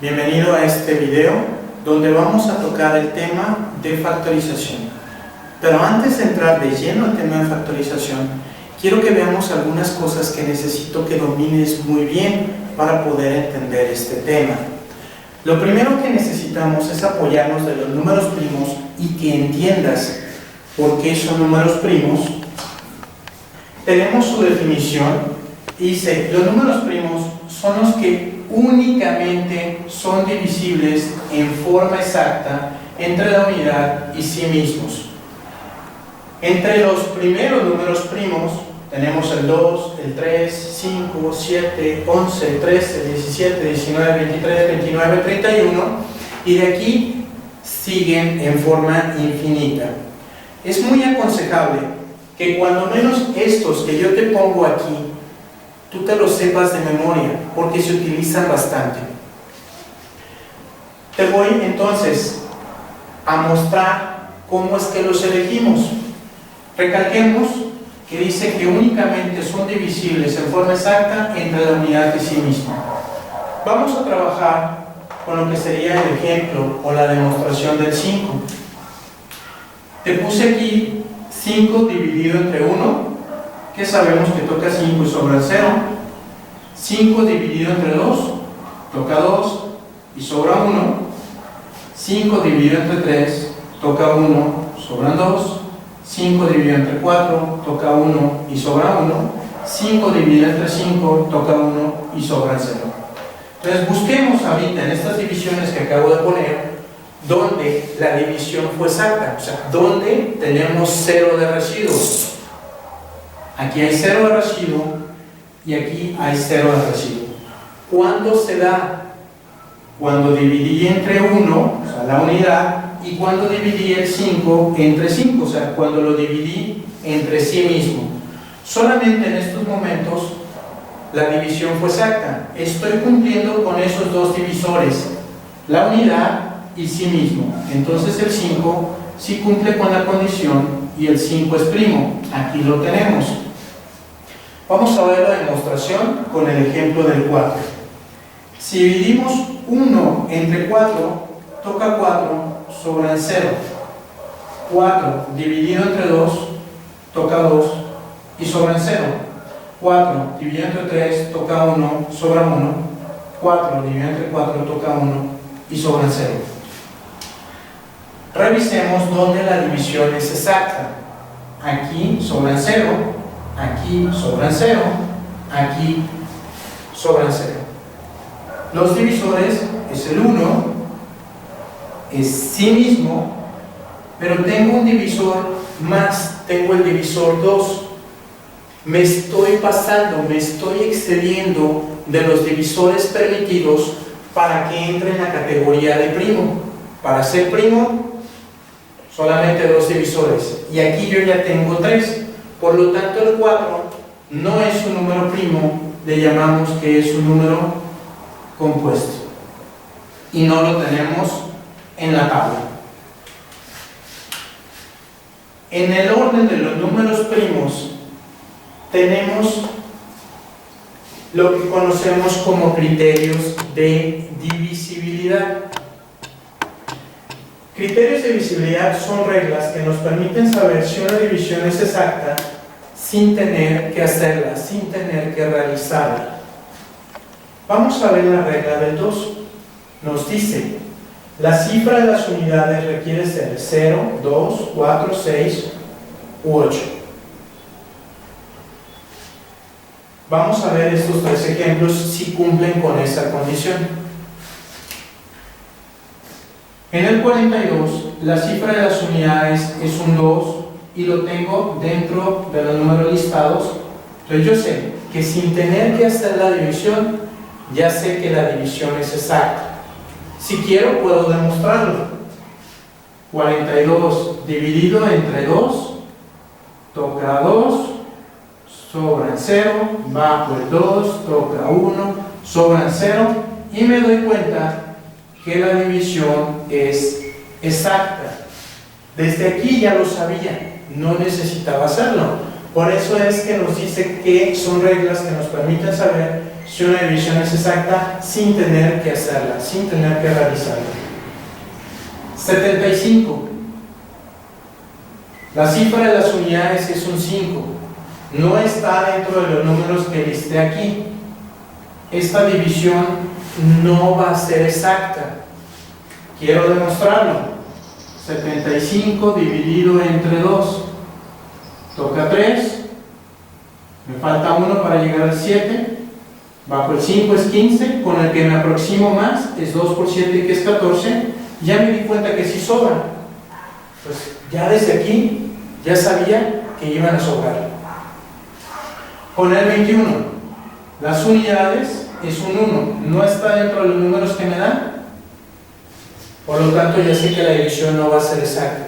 Bienvenido a este video donde vamos a tocar el tema de factorización. Pero antes de entrar de lleno al tema de factorización, quiero que veamos algunas cosas que necesito que domines muy bien para poder entender este tema. Lo primero que necesitamos es apoyarnos de los números primos y que entiendas por qué son números primos. Tenemos su definición y dice: los números primos son los que únicamente son divisibles en forma exacta entre la unidad y sí mismos. Entre los primeros números primos tenemos el 2, el 3, 5, 7, 11, 13, 17, 19, 23, 29, 31 y de aquí siguen en forma infinita. Es muy aconsejable que cuando menos estos que yo te pongo aquí tú te los sepas de memoria, porque se utilizan bastante. Te voy entonces a mostrar cómo es que los elegimos. Recalquemos que dice que únicamente son divisibles en forma exacta entre la unidad y sí misma. Vamos a trabajar con lo que sería el ejemplo o la demostración del 5. Te puse aquí 5 dividido entre 1, que sabemos que toca 5 y sobra 0. 5 dividido entre 2, toca 2 y sobra 1. 5 dividido entre 3, toca 1, sobran 2. 5 dividido entre 4, toca 1 y sobra 1. 5 dividido entre 5, toca 1 y sobra 0. Entonces busquemos ahorita en estas divisiones que acabo de poner donde la división fue exacta, o sea, donde tenemos 0 de residuos. Aquí hay 0 de residuo y aquí hay 0 de residuo. ¿Cuándo se da? Cuando dividí entre 1, o sea, la unidad, y cuando dividí el 5 entre 5, o sea, cuando lo dividí entre sí mismo. Solamente en estos momentos la división fue exacta. Estoy cumpliendo con esos dos divisores, la unidad y sí mismo. Entonces el 5 sí cumple con la condición y el 5 es primo. Aquí lo tenemos. Vamos a ver la demostración con el ejemplo del 4. Si dividimos 1 entre 4, toca 4, sobran 0. 4 dividido entre 2, toca 2 y sobran 0. 4 dividido entre 3, toca 1, sobra 1. 4 dividido entre 4, toca 1 y sobran 0. Revisemos dónde la división es exacta. Aquí sobran 0. Aquí sobran 0, aquí sobran 0. Los divisores es el 1, es sí mismo, pero tengo un divisor más, tengo el divisor 2. Me estoy pasando, me estoy excediendo de los divisores permitidos para que entre en la categoría de primo. Para ser primo, solamente 2 divisores. Y aquí yo ya tengo 3. Por lo tanto, el 4 no es un número primo, le llamamos que es un número compuesto. Y no lo tenemos en la tabla. En el orden de los números primos, tenemos lo que conocemos como criterios de divisibilidad. Criterios de divisibilidad son reglas que nos permiten saber si una división es exacta sin tener que hacerla, sin tener que realizarla. Vamos a ver la regla del 2. Nos dice: la cifra de las unidades requiere ser 0, 2, 4, 6 u 8. Vamos a ver estos 3 ejemplos si cumplen con esa condición. En el 42, la cifra de las unidades es un 2 y lo tengo dentro de los números listados. Entonces yo sé que sin tener que hacer la división, ya sé que la división es exacta. Si quiero, puedo demostrarlo. 42 dividido entre 2, toca 2, sobran 0, bajo el 2, toca 1, sobran 0 y me doy cuenta que la división es exacta. Desde aquí ya lo sabía, no necesitaba hacerlo. Por eso es que nos dice que son reglas que nos permiten saber si una división es exacta sin tener que hacerla, sin tener que realizarla. 75. La cifra de las unidades es un 5. No está dentro de los números que listé aquí. Esta división no va a ser exacta. Quiero demostrarlo. 75 dividido entre 2. Toca 3. Me falta 1 para llegar al 7. Bajo el 5 es 15. Con el que me aproximo más es 2 por 7, que es 14. Ya me di cuenta que sí sobra. Pues ya desde aquí ya sabía que iban a sobrar. Con el 21, las unidades es un 1. No está dentro de los números que me dan. Por lo tanto, ya sé que la división no va a ser exacta.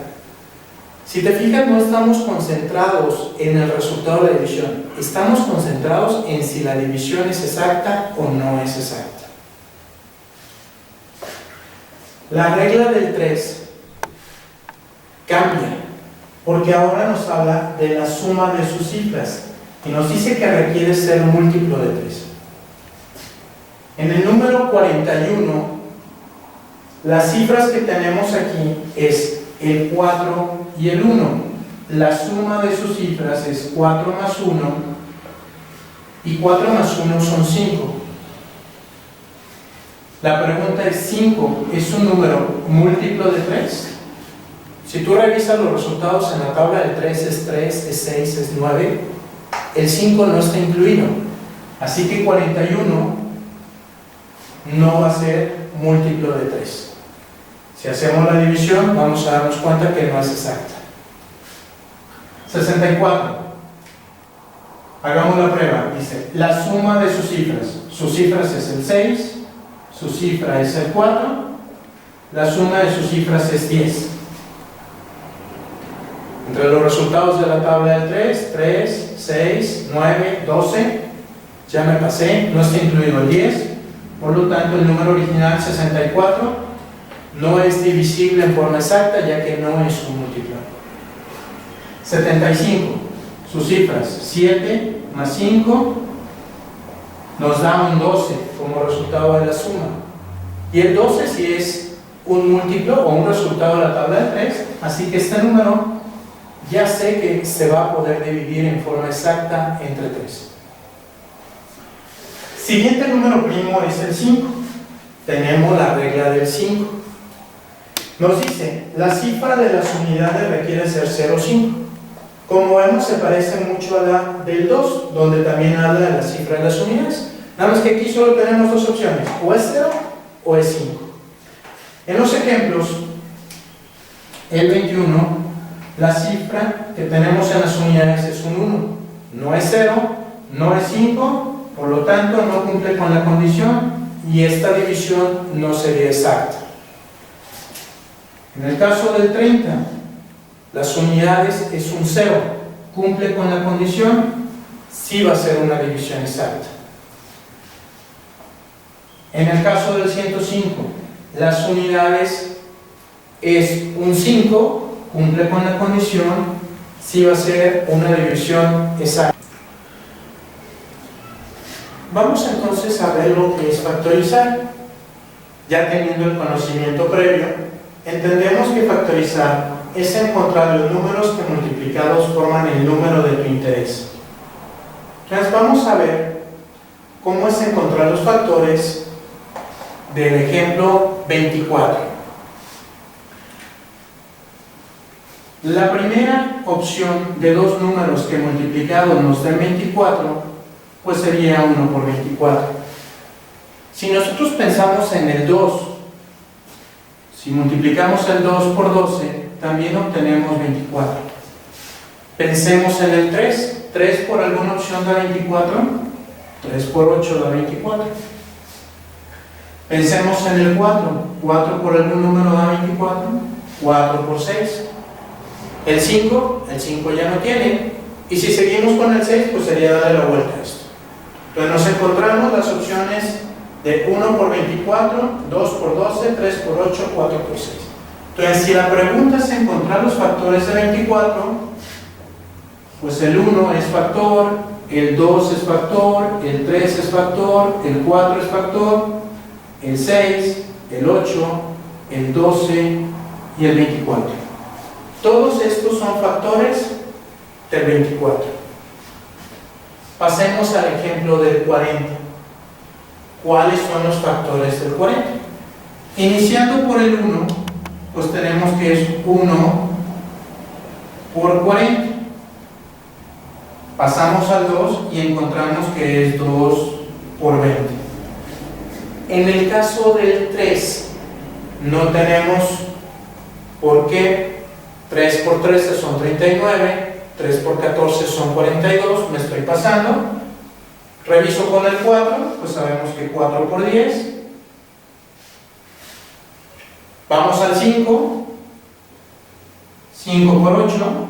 Si te fijas, no estamos concentrados en el resultado de la división. Estamos concentrados en si la división es exacta o no es exacta. La regla del 3 cambia, porque ahora nos habla de la suma de sus cifras y nos dice que requiere ser múltiplo de 3. En el número 41, las cifras que tenemos aquí es el 4 y el 1. La suma de sus cifras es 4 más 1, y 4 más 1 son 5. La pregunta es: ¿5 es un número múltiplo de 3? Si tú revisas los resultados en la tabla, el 3 es 3, es 6, es 9. El 5 no está incluido. Así que 41 no va a ser múltiplo de 3. Si hacemos la división, vamos a darnos cuenta que no es exacta. 64. Hagamos la prueba. Dice, la suma de sus cifras. Sus cifras es el 6. Su cifra es el 4, la suma de sus cifras es 10. Entre los resultados de la tabla del 3, 6, 9, 12, ya me pasé, no está incluido el 10, por lo tanto el número original 64 no es divisible en forma exacta, ya que no es un múltiplo. 75, sus cifras 7 más 5 nos da un 12 como resultado de la suma. Y el 12 sí es un múltiplo o un resultado de la tabla de 3, así que este número ya sé que se va a poder dividir en forma exacta entre 3. Siguiente número primo es el 5. Tenemos la regla del 5. Nos dice, la cifra de las unidades requiere ser 0, 5. Como vemos, se parece mucho a la del 2, donde también habla de la cifra de las unidades. Nada más que aquí solo tenemos dos opciones, o es 0 o es 5. En los ejemplos, el 21, la cifra que tenemos en las unidades es un 1. No es 0, no es 5, por lo tanto no cumple con la condición y esta división no sería exacta. En el caso del 30, las unidades es un 0, cumple con la condición, sí va a ser una división exacta. En el caso del 105, las unidades es un 5, cumple con la condición, sí va a ser una división exacta. Vamos entonces a ver lo que es factorizar. Ya teniendo el conocimiento previo, entendemos que factorizar es encontrar los números que multiplicados forman el número de tu interés. Entonces vamos a ver cómo es encontrar los factores del ejemplo 24. La primera opción de dos números que multiplicados nos den 24, pues sería 1 por 24. Si nosotros pensamos en el 2, si multiplicamos el 2 por 12, también obtenemos 24. Pensemos en el 3. 3 por alguna opción da 24. 3 por 8 da 24. Pensemos en el 4. 4 por algún número da 24. 4 por 6. El 5 ya no tiene. Y si seguimos con el 6, pues sería darle la vuelta a esto. Entonces nos encontramos las opciones de 1 por 24, 2 por 12, 3 por 8, 4 por 6. Entonces, si la pregunta es encontrar los factores de 24, pues el 1 es factor, el 2 es factor, el 3 es factor, el 4 es factor, el 6, el 8, el 12 y el 24. Todos estos son factores del 24. Pasemos al ejemplo del 40. ¿Cuáles son los factores del 40? Iniciando por el 1, pues tenemos que es 1 por 40. Pasamos al 2 y encontramos que es 2 por 20. En el caso del 3, no tenemos por qué. 3 por 13 son 39, 3 por 14 son 42, me estoy pasando. Reviso con el 4, pues sabemos que 4 por 10. Vamos al 5, 5 por 8.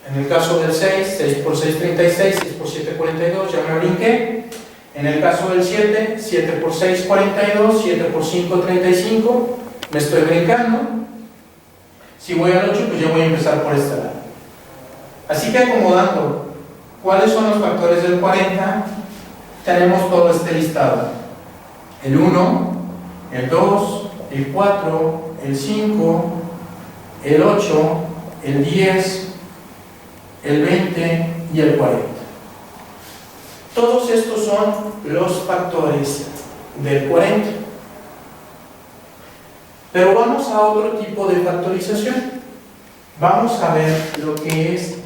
En el caso del 6, 6 por 6, 36, 6 por 7, 42, ya me brinqué. En el caso del 7, 7 por 6, 42, 7 por 5, 35, me estoy brincando. Si voy al 8, pues ya voy a empezar por este lado. Así que acomodando, ¿cuáles son los factores del 40? Tenemos todo este listado. El 1, el 2, el 4, el 5, el 8, el 10, el 20 y el 40. Todos estos son los factores del 40. Pero vamos a otro tipo de factorización. Vamos a ver lo que es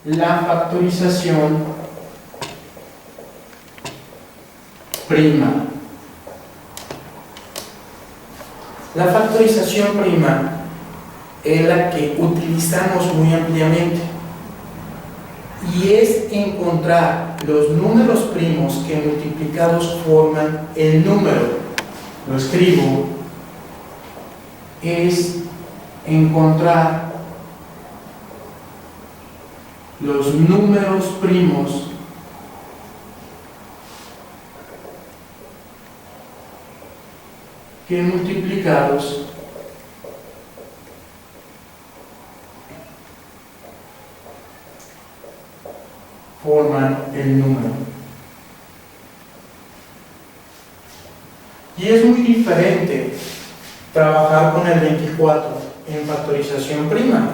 la factorización prima. La factorización prima es la que utilizamos muy ampliamente y es encontrar los números primos que multiplicados forman el número. Lo escribo. Es encontrar los números primos que multiplicados forman el número. Y es muy diferente trabajar con el 24 en factorización prima.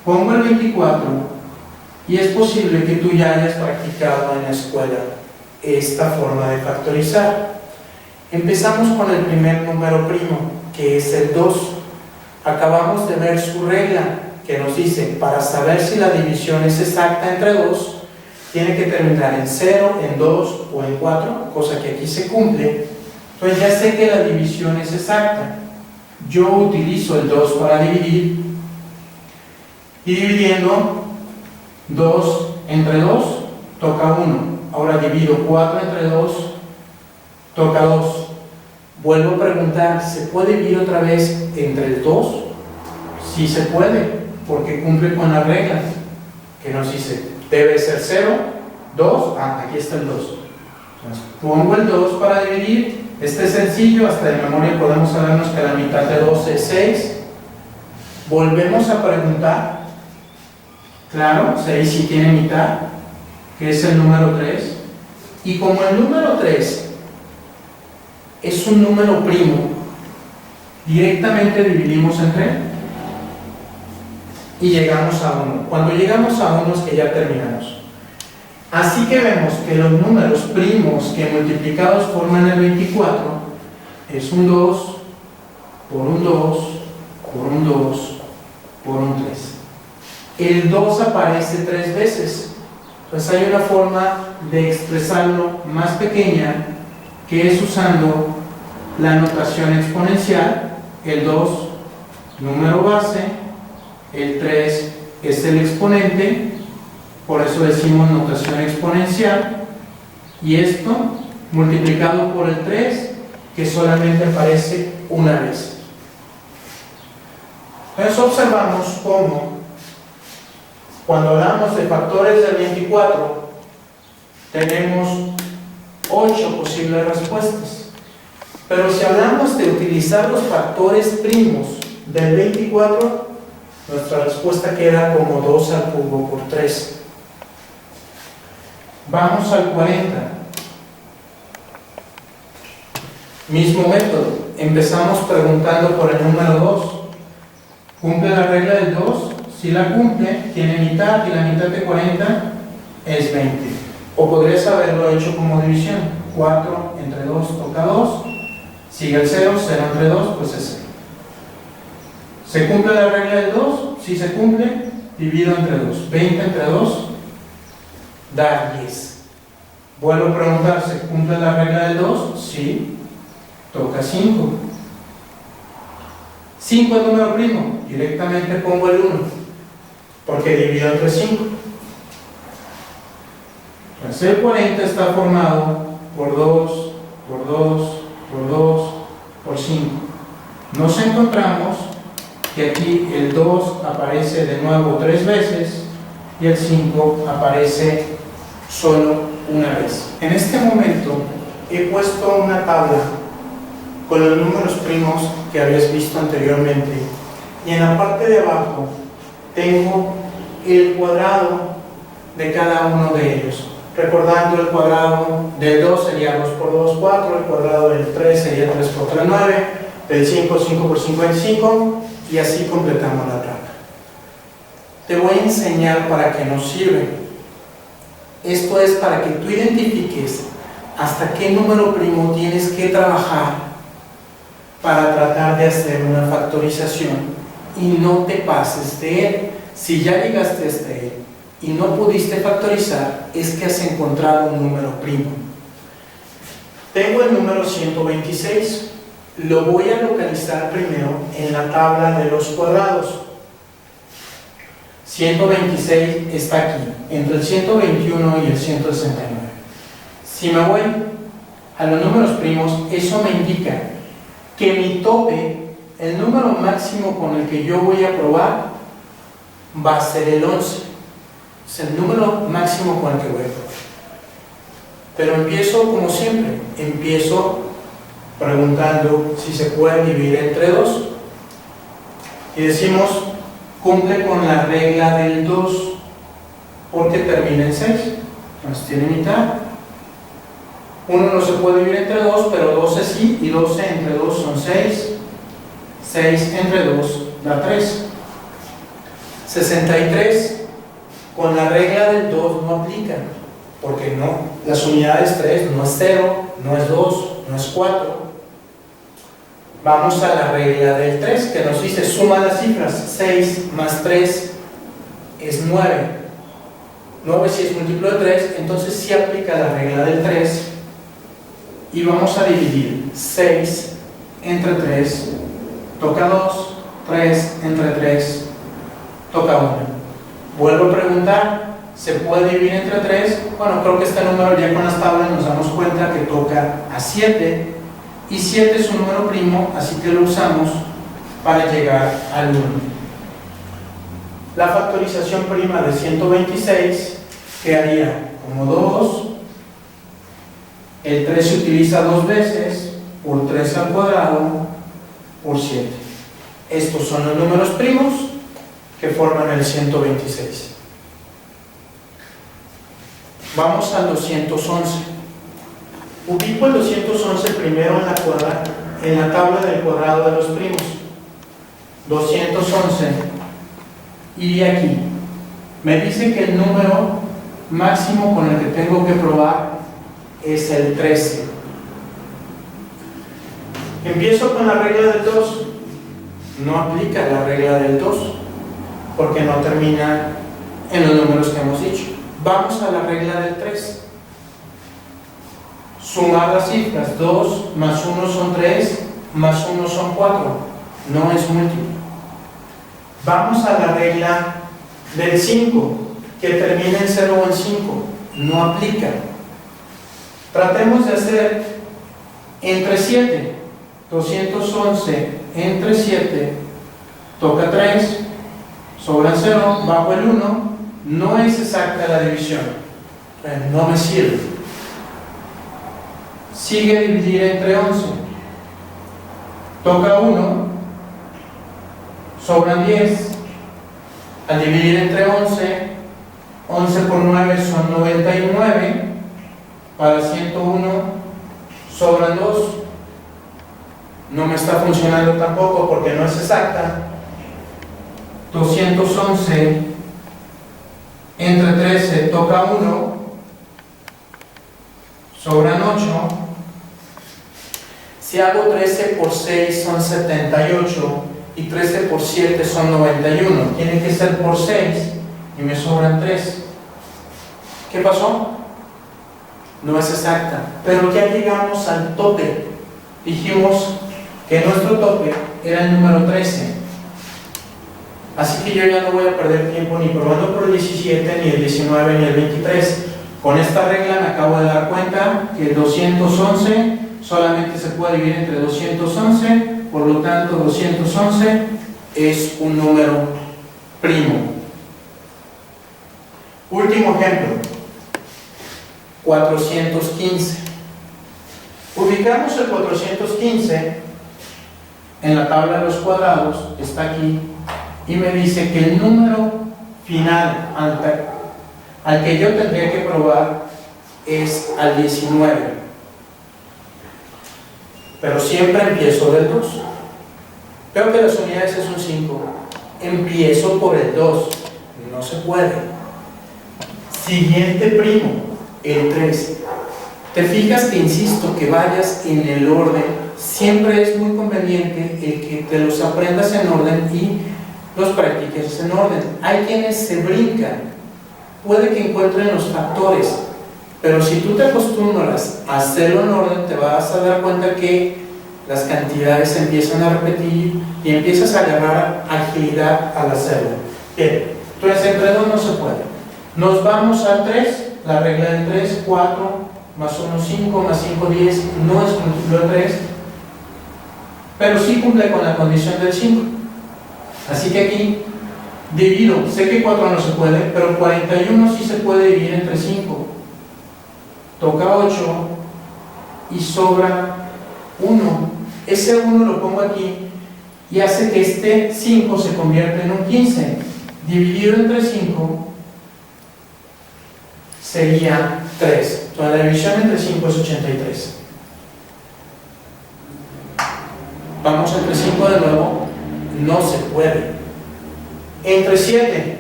Pongo el 24 y es posible que tú ya hayas practicado en la escuela esta forma de factorizar. Empezamos con el primer número primo, que es el 2. Acabamos de ver su regla, que nos dice, para saber si la división es exacta entre 2, tiene que terminar en 0, en 2 o en 4, cosa que aquí se cumple. Entonces ya sé que la división es exacta. Yo utilizo el 2 para dividir, y dividiendo 2 entre 2 toca 1. Ahora divido 4 entre 2, toca 2. Vuelvo a preguntar, ¿se puede dividir otra vez entre el 2? Sí se puede, porque cumple con la regla que nos dice, debe ser 0, 2, aquí está el 2. Entonces, pongo el 2 para dividir. Este es sencillo, hasta de memoria podemos sabernos que la mitad de 2 es 6. Volvemos a preguntar, claro, 6 sí tiene mitad, que es el número 3. Y como el número 3 es un número primo, directamente dividimos entre él y llegamos a 1. Cuando llegamos a 1 es que ya terminamos. Así que vemos que los números primos que multiplicados forman el 24 es un 2 por un 2 por un 2 por un 3. El 2 aparece 3 veces. Entonces hay una forma de expresarlo más pequeña, que es usando la notación exponencial. El 2, número base, el 3 es el exponente, por eso decimos notación exponencial, y esto multiplicado por el 3, que solamente aparece una vez. Entonces observamos cómo cuando hablamos de factores del 24 tenemos 8 posibles respuestas, pero si hablamos de utilizar los factores primos del 24, nuestra respuesta queda como 2 al cubo por 3. Vamos al 40. Mismo método. Empezamos preguntando por el número 2. ¿Cumple la regla del 2? Si la cumple, tiene mitad y la mitad de 40 es 20. O podrías haberlo hecho como división. 4 entre 2 toca 2. Sigue el 0, 0 entre 2, pues es 0. ¿Se cumple la regla del 2? Si se cumple, divido entre 2. 20 entre 2 da 10. Vuelvo a preguntar, ¿se cumple la regla del 2? Sí. Toca 5. 5 es número primo. Directamente pongo el 1. Porque divido entre 5. Entonces el 40 está formado por 2, por 2, por 2, por 5. Nos encontramos que aquí el 2 aparece de nuevo 3 veces y el 5 aparece solo una vez. En este momento he puesto una tabla con los números primos que habías visto anteriormente y en la parte de abajo tengo el cuadrado de cada uno de ellos. Recordando, el cuadrado del 2 sería 2 por 2, 4, el cuadrado del 3 sería 3 por 3, 9, del 5, 5 por 5, 25, y así completamos la tabla. Te voy a enseñar para qué nos sirve. Esto es para que tú identifiques hasta qué número primo tienes que trabajar para tratar de hacer una factorización y no te pases de él. Si ya llegaste hasta él y no pudiste factorizar, es que has encontrado un número primo. Tengo el número 126. Lo voy a localizar primero en la tabla de los cuadrados. 126 está aquí, entre el 121 y el 169. Si me voy a los números primos, eso me indica que mi tope, el número máximo con el que yo voy a probar, va a ser el 11. Es el número máximo con el que voy a probar. Pero empiezo como siempre, empiezo preguntando si se puede dividir entre 2. Y decimos, cumple con la regla del 2, porque termina en 6. Entonces tiene mitad. 1 no se puede dividir entre 2, pero 12 sí, y 12 entre 2 son 6. 6 entre 2 da 3. 63, con la regla del 2 no aplica, porque no, las unidades 3 no es 0, no es 2, no es 4. Vamos a la regla del 3, que nos dice suma las cifras. 6 más 3 es 9. 9 si es múltiplo de 3, entonces sí aplica la regla del 3. Y vamos a dividir 6 entre 3, toca 2, 3 entre 3, toca 1. Vuelvo a preguntar, ¿se puede dividir entre 3? Bueno, creo que este número ya con las tablas nos damos cuenta que toca a 7. Y 7 es un número primo, así que lo usamos para llegar al 1. La factorización prima de 126 quedaría como 2. El 3 se utiliza 2 veces, por 3 al cuadrado, por 7. Estos son los números primos que forman el 126. Vamos al 211. Ubico el 211 primero en la tabla del cuadrado de los primos. 211 iría aquí. Me dice que el número máximo con el que tengo que probar es el 13. Empiezo con la regla del 2. No aplica la regla del 2 porque no termina en los números que hemos dicho. Vamos a la regla del 3. Sumar las cifras. 2 más 1 son 3, más 1 son 4. No es múltiplo. Vamos a la regla del 5, que termina en 0 o en 5. No aplica. Tratemos de hacer entre 7. 211 entre 7 toca 3, sobra 0, bajo el 1. No es exacta la división, no me sirve. Sigue dividir entre 11, toca 1, sobran 10. Al dividir entre 11, 11 por 9 son 99. Para 101 sobran 2. No me está funcionando tampoco porque no es exacta. 211 entre 13 toca 1, sobran 8. Si hago 13 por 6 son 78 y 13 por 7 son 91. Tiene que ser por 6 y me sobran 3. ¿Qué pasó? No es exacta, pero ya llegamos al tope. Dijimos que nuestro tope era el número 13. Así que yo ya no voy a perder tiempo ni probando por el 17, ni el 19, ni el 23. Con esta regla me acabo de dar cuenta que el 211 solamente se puede dividir entre 211, por lo tanto 211 es un número primo. Último ejemplo, 415. Ubicamos el 415 en la tabla de los cuadrados, está aquí, y me dice que el número final al que yo tendría que probar es al 19. Pero siempre empiezo del 2. Veo que las unidades es un 5. Empiezo por el 2. No se puede. Siguiente primo, el 3. Te fijas que insisto que vayas en el orden. Siempre es muy conveniente el que te los aprendas en orden y los practiques en orden. Hay quienes se brincan. Puede que encuentren los factores, pero si tú te acostumbras a hacerlo en orden, te vas a dar cuenta que las cantidades se empiezan a repetir y empiezas a agarrar agilidad al hacerlo. Bien, entonces entre 2 no se puede. Nos vamos al 3, la regla del 3, 4, más 1, 5, más 5, 10, no es múltiplo de 3, pero sí cumple con la condición del 5. Así que aquí divido, sé que 4 no se puede, pero 41 sí se puede dividir entre 5. Toca 8 y sobra 1. Ese 1 lo pongo aquí y hace que este 5 se convierta en un 15. Dividido entre 5 sería 3. Entonces la división entre 5 es 83. Vamos entre 5 de nuevo. No se puede. Entre 7,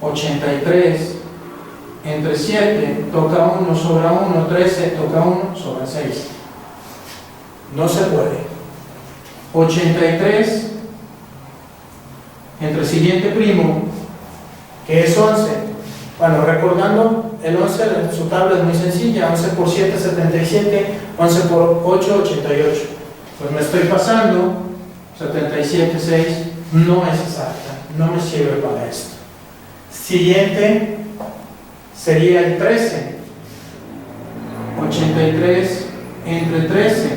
83, entre 7, toca 1, sobra 1, 13, toca 1, sobra 6. No se puede. 83, entre siguiente primo, que es 11. Bueno, recordando, el 11, su tabla es muy sencilla, 11 por 7, 77, 11 por 8, 88. Pues me estoy pasando, 77, 6. No es exacta, no me sirve para esto. Siguiente sería el 13. 83 entre 13.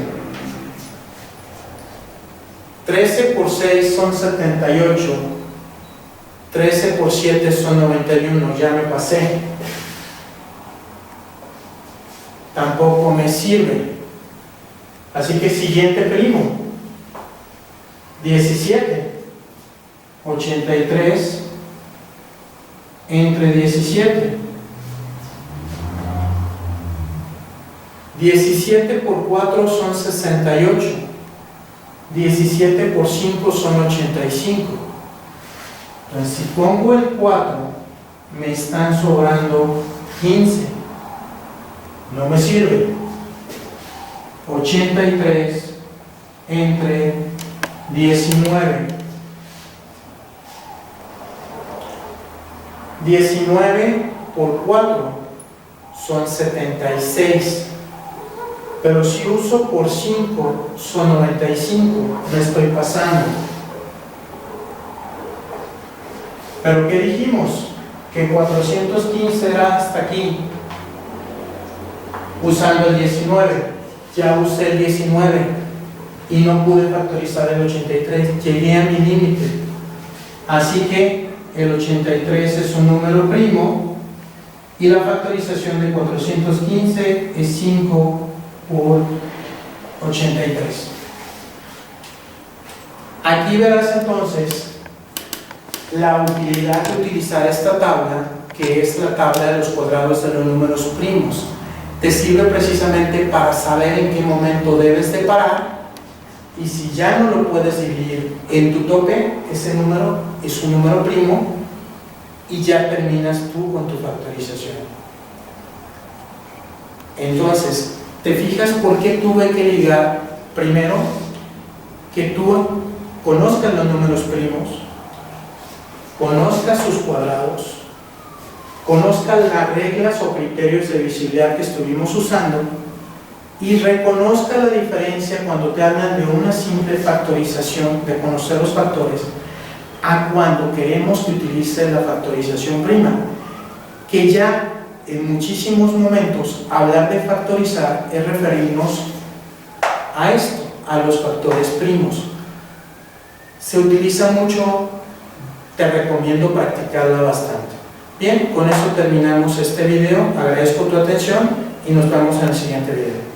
13 por 6 son 78. 13 por 7 son 91. Ya me pasé. Tampoco me sirve. Así que siguiente primo. 17. 83 entre 17. 17 por 4 son 68. 17 por 5 son 85. Entonces, si pongo el 4, me están sobrando 15. No me sirve. 83 entre 19. 19 por 4 son 76, pero si uso por 5 son 95, me estoy pasando. Pero ¿qué dijimos? Que 415 era hasta aquí, usando el 19. Ya usé el 19 y no pude factorizar el 83, llegué a mi límite. Así que el 83 es un número primo y la factorización de 415 es 5 por 83. Aquí verás entonces la utilidad de utilizar esta tabla, que es la tabla de los cuadrados de los números primos. te sirve precisamente para saber en qué momento debes de parar, y si ya no lo puedes dividir en tu tope, ese número es un número primo y ya terminas tú con tu factorización. Entonces, ¿te fijas por qué tuve que ligar? Primero, que tú conozcas los números primos, conozcas sus cuadrados, conozcas las reglas o criterios de visibilidad que estuvimos usando y reconozca la diferencia cuando te hablan de una simple factorización, de conocer los factores, a cuando queremos que utilice la factorización prima, que ya en muchísimos momentos hablar de factorizar es referirnos a esto, a los factores primos. Se utiliza mucho, te recomiendo practicarla bastante. Bien, con eso terminamos este video. Agradezco tu atención y nos vemos en el siguiente video.